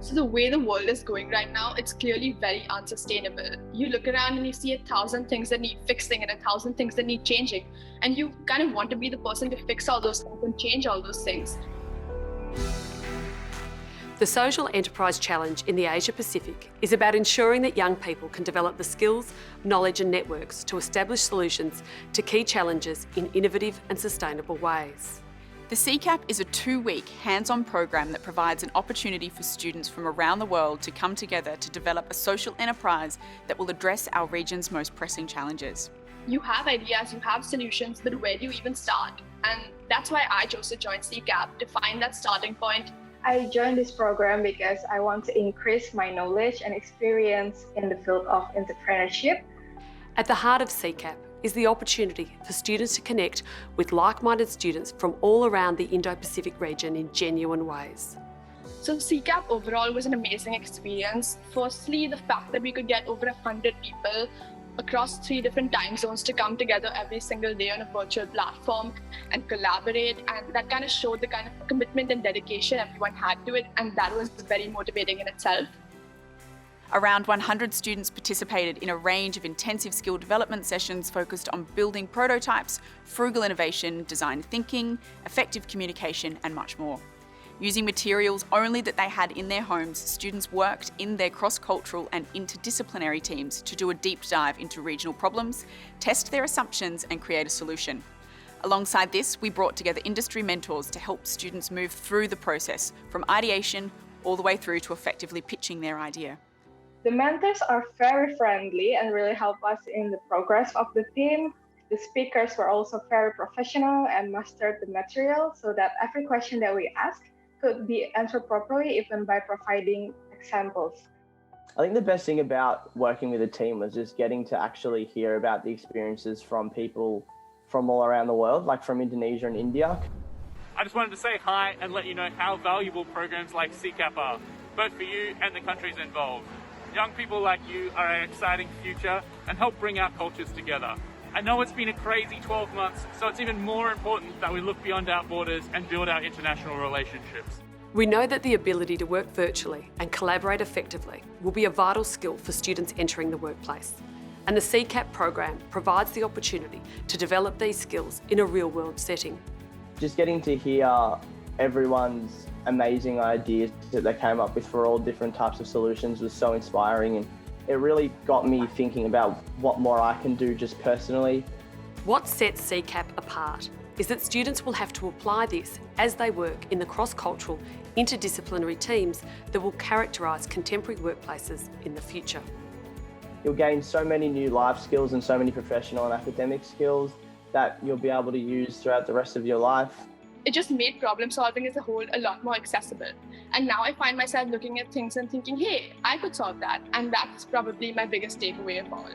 So the way the world is going right now, it's clearly very unsustainable. You look around and you see 1,000 things that need fixing and 1,000 things that need changing. And you kind of want to be the person to fix all those things and change all those things. The Social Enterprise Challenge in the Asia Pacific is about ensuring that young people can develop the skills, knowledge and networks to establish solutions to key challenges in innovative and sustainable ways. The CCAP is a 2-week hands-on program that provides an opportunity for students from around the world to come together to develop a social enterprise that will address our region's most pressing challenges. You have ideas, you have solutions, but where do you even start? And that's why I chose to join CCAP, to find that starting point. I joined this program because I want to increase my knowledge and experience in the field of entrepreneurship. At the heart of CCAP is the opportunity for students to connect with like-minded students from all around the Indo-Pacific region in genuine ways. So CCAP overall was an amazing experience. Firstly, the fact that we could get over 100 people across 3 different time zones to come together every single day on a virtual platform and collaborate, and that kind of showed the kind of commitment and dedication everyone had to it, and that was very motivating in itself. Around 100 students participated in a range of intensive skill development sessions focused on building prototypes, frugal innovation, design thinking, effective communication, and much more. Using materials only that they had in their homes, students worked in their cross-cultural and interdisciplinary teams to do a deep dive into regional problems, test their assumptions, and create a solution. Alongside this, we brought together industry mentors to help students move through the process, from ideation all the way through to effectively pitching their idea. The mentors are very friendly and really help us in the progress of the team. The speakers were also very professional and mastered the material so that every question that we asked could be answered properly, even by providing examples. I think the best thing about working with a team was just getting to actually hear about the experiences from people from all around the world, like from Indonesia and India. I just wanted to say hi and let you know how valuable programs like CCAP are, both for you and the countries involved. Young people like you are an exciting future and help bring our cultures together. I know it's been a crazy 12 months, so it's even more important that we look beyond our borders and build our international relationships. We know that the ability to work virtually and collaborate effectively will be a vital skill for students entering the workplace. And the CCAP program provides the opportunity to develop these skills in a real-world setting. Just getting to hear everyone's amazing ideas that they came up with for all different types of solutions was so inspiring, and it really got me thinking about what more I can do just personally. What sets CCAP apart is that students will have to apply this as they work in the cross-cultural, interdisciplinary teams that will characterise contemporary workplaces in the future. You'll gain so many new life skills and so many professional and academic skills that you'll be able to use throughout the rest of your life. It just made problem solving as a whole a lot more accessible. And now I find myself looking at things and thinking, hey, I could solve that. And that's probably my biggest takeaway of all.